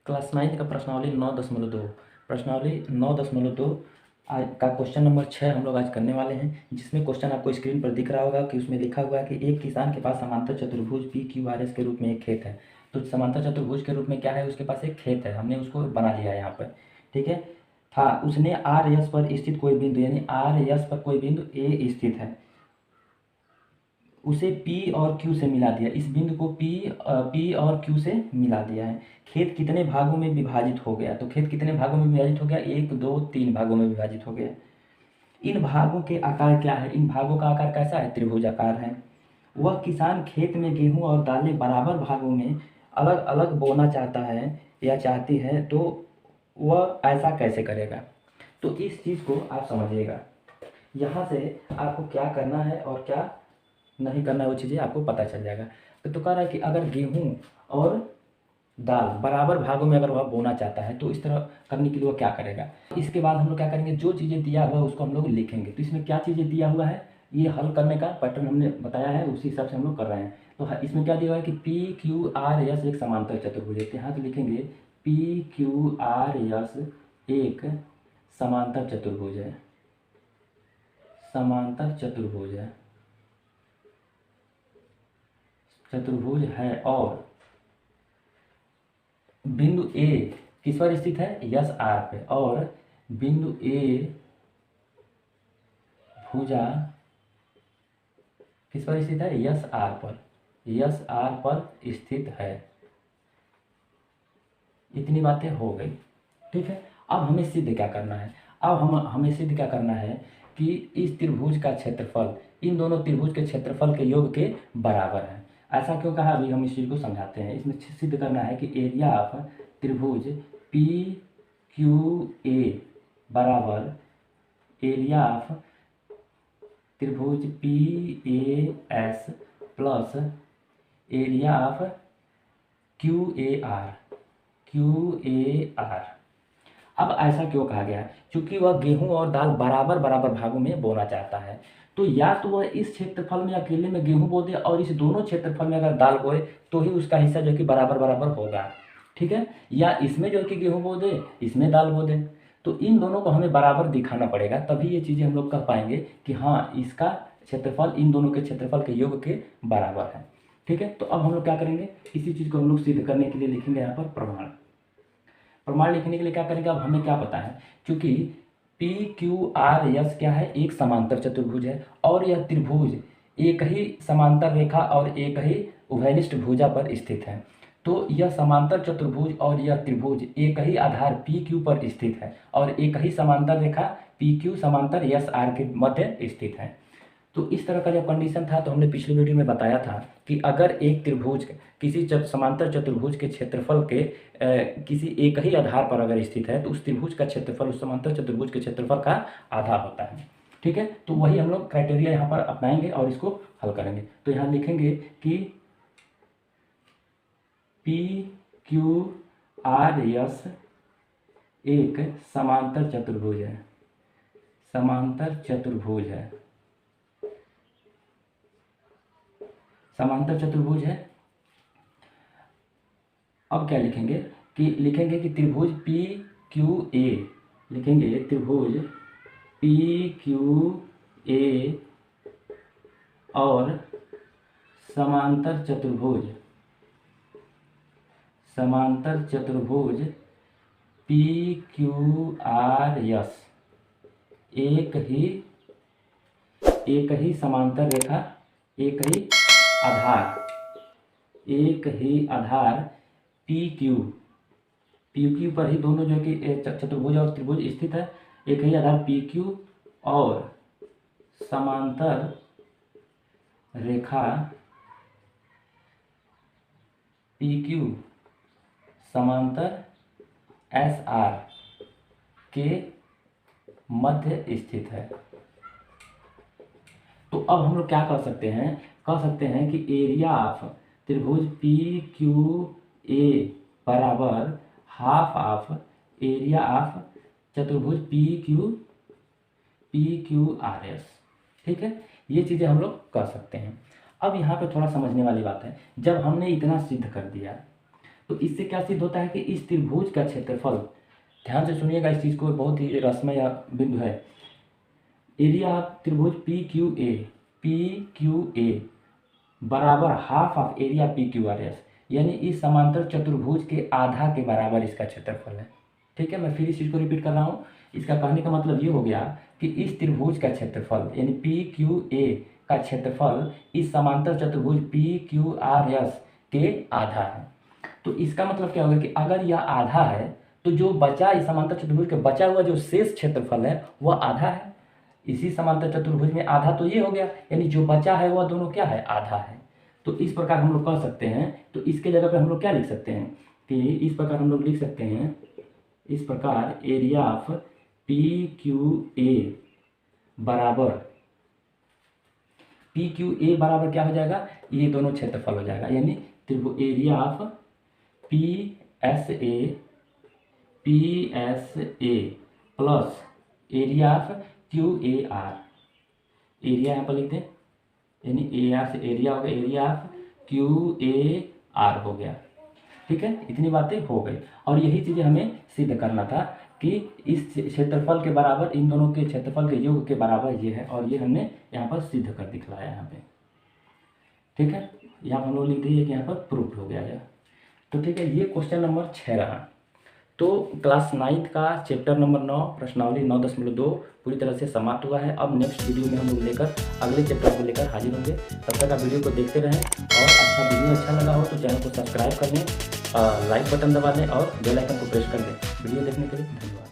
Class 9 का प्रश्नावली 9.2 प्रश्नावली 9.2 आज का क्वेश्चन नंबर 6 हम लोग आज करने वाले हैं, जिसमें क्वेश्चन आपको स्क्रीन पर दिख रहा होगा कि उसमें लिखा हुआ है कि एक किसान के पास समांतर चतुर्भुज पी क्यू आर एस के रूप में एक खेत है। तो समांतर चतुर्भुज के रूप में क्या है, उसके पास एक खेत है, हमने उसको बना लिया है यहाँ पर। ठीक है, था उसने आर एस पर स्थित कोई बिंदु, यानी आर एस पर कोई बिंदु ए स्थित है, उसे P और Q से मिला दिया। इस बिंदु को P और Q से मिला दिया है। खेत कितने भागों में विभाजित हो गया? तो खेत कितने भागों में विभाजित हो गया? 1 2 3 भागों में विभाजित हो गया। इन भागों के आकार क्या है? इन भागों का आकार कैसा है? त्रिभुजाकार है। वह किसान खेत में गेहूं और दालें बराबर भागों में अलग अलग बोना चाहता है या चाहती है, तो वह ऐसा कैसे करेगा? तो इस चीज़ को आप समझिएगा। यहाँ से आपको क्या करना है और क्या नहीं करना है, वो चीज़ें आपको पता चल जाएगा। तो कह रहा है कि अगर गेहूं और दाल बराबर भागों में अगर वह बोना चाहता है, तो इस तरह करने के लिए वह क्या करेगा। इसके बाद हम लोग क्या करेंगे, जो चीज़ें दिया हुआ है उसको हम लोग लिखेंगे। तो इसमें क्या चीज़ें दिया हुआ है, ये हल करने का पैटर्न हमने बताया है, उसी हिसाब से हम लोग कर रहे हैं। तो इसमें क्या दिया हुआ है कि पी क्यू आर एस एक समांतर चतुर्भुज है। यहाँ तो लिखेंगे पी क्यू आर एस एक समांतर चतुर्भुज है, समांतर चतुर्भुज है और बिंदु ए किस पर स्थित है? यस आर पे। और बिंदु ए भुजा किस पर स्थित है? यस आर पर, यस आर पर स्थित है। इतनी बातें हो गई। ठीक है, अब हमें सिद्ध क्या करना है? अब हमें सिद्ध क्या करना है कि इस त्रिभुज का क्षेत्रफल इन दोनों त्रिभुज के क्षेत्रफल के योग के बराबर है। ऐसा क्यों कहा, अभी हम इस चीज़ को समझाते हैं। इसमें सिद्ध करना है कि एरिया ऑफ त्रिभुज पी क्यू ए बराबर एरिया ऑफ त्रिभुज P A S plus area of Q A R, अब ऐसा क्यों कहा गया? क्योंकि वह गेहूं और दाल बराबर बराबर भागों में बोना चाहता है। तो या तो वह इस क्षेत्रफल में अकेले में गेहूं बो दे और इस दोनों क्षेत्रफल में अगर दाल बोए तो ही उसका हिस्सा जो कि बराबर बराबर होगा। ठीक है, या इसमें जो कि गेहूं बो दे, इसमें दाल बो दे। तो इन दोनों को हमें बराबर दिखाना पड़ेगा, तभी ये चीज़ें हम लोग कह पाएंगे कि हाँ, इसका क्षेत्रफल इन दोनों के क्षेत्रफल के योग के बराबर है। ठीक है, तो अब हम लोग क्या करेंगे, इसी चीज़ को हम लोग सिद्ध करने के लिए लिखेंगे यहाँ पर प्रमाण लिखने के लिए क्या करेंगे, अब हमें क्या पता है, क्योंकि पी क्यू आर एस क्या है, एक समांतर चतुर्भुज है और यह त्रिभुज एक ही समांतर रेखा और एक ही उभयनिष्ठ भुजा पर स्थित है। तो यह समांतर चतुर्भुज और यह त्रिभुज एक ही आधार पी क्यू पर स्थित है और एक ही समांतर रेखा पी क्यू समांतर एस आर के मध्य स्थित है। तो इस तरह का जब कंडीशन था, तो हमने पिछले वीडियो में बताया था कि अगर एक त्रिभुज किसी समांतर चतुर्भुज के क्षेत्रफल के किसी एक ही आधार पर अगर स्थित है, तो उस त्रिभुज का क्षेत्रफल उस समांतर चतुर्भुज के क्षेत्रफल का आधा होता है। ठीक है, तो वही हम लोग क्राइटेरिया यहाँ पर अपनाएंगे और इसको हल करेंगे। तो यहाँ लिखेंगे कि पी क्यू आर एस एक समांतर चतुर्भुज है, समांतर चतुर्भुज है, समांतर चतुर्भुज है। अब क्या लिखेंगे कि त्रिभुज पी क्यू ए, लिखेंगे त्रिभुज पी क्यू ए और समांतर चतुर्भुज पी क्यू आर एस एक ही समांतर रेखा, एक ही आधार पी क्यू पर ही दोनों जो कि चतुर्भुज और त्रिभुज स्थित है। एक ही आधार पी क्यू और समांतर रेखा पी क्यू समांतर एस आर के मध्य स्थित है। तो अब हम लोग क्या कर सकते हैं, कह सकते हैं कि एरिया ऑफ त्रिभुज पी क्यू ए बराबर हाफ ऑफ एरिया ऑफ चतुर्भुज पी क्यू आर एस। ठीक है, ये चीज़ें हम लोग कर सकते हैं। अब यहाँ पे थोड़ा समझने वाली बात है, जब हमने इतना सिद्ध कर दिया तो इससे क्या सिद्ध होता है कि इस त्रिभुज का क्षेत्रफल, ध्यान से सुनिएगा इस चीज़ को, बहुत ही रसमय बिंदु है। एरिया ऑफ त्रिभुज पी क्यू ए बराबर half of area P Q R S, यानी इस समांतर चतुर्भुज के आधा के बराबर इसका क्षेत्रफल है। ठीक है, मैं फिर इस चीज़ को रिपीट कर रहा हूँ। इसका कहने का मतलब ये हो गया कि इस त्रिभुज का क्षेत्रफल यानी पी क्यू ए का क्षेत्रफल इस समांतर चतुर्भुज पी क्यू आर एस के आधा है। तो इसका मतलब क्या होगा कि अगर यह आधा है तो जो बचा इस समांतर चतुर्भुज के बचा हुआ जो शेष क्षेत्रफल है वह आधा है। इसी समांतर चतुर्भुज में आधा तो ये हो गया, यानी जो बचा है वह दोनों क्या है, आधा है। तो इस प्रकार हम लोग कह सकते हैं, तो इसके जगह पे हम लोग क्या लिख सकते हैं कि इस प्रकार हम लोग लिख सकते हैं, इस प्रकार area of P Q A बराबर, पी क्यू ए बराबर क्या हो जाएगा, ये दोनों क्षेत्रफल हो जाएगा, यानी त्रिभुज area of P S A plus area of Q A R, area यहाँ पर लिखते हैं, यानी ए आर से एरिया हो गया, area of Q A R हो गया। ठीक है, इतनी बातें हो गई और यही चीज़ें हमें सिद्ध करना था कि इस क्षेत्रफल के बराबर, इन दोनों के क्षेत्रफल के योग के बराबर ये है, और ये हमने यहाँ पर सिद्ध कर दिखलाया यहाँ पे। ठीक है, यहाँ पर हम लोग लिख दिए कि यहाँ पर प्रूफ हो गया है। तो ठीक है, ये क्वेश्चन नंबर 6 रहा। तो क्लास 9 का चैप्टर नंबर 9 प्रश्नावली 9.2 पूरी तरह से समाप्त हुआ है। अब नेक्स्ट वीडियो में हम लोग लेकर अगले चैप्टर को लेकर हाजिर होंगे। तब तक आप वीडियो को देखते रहें, और वीडियो अच्छा लगा हो तो चैनल को सब्सक्राइब कर लें, लाइक बटन दबा दें और बेल आइकन को प्रेस कर दें। वीडियो देखने के लिए धन्यवाद।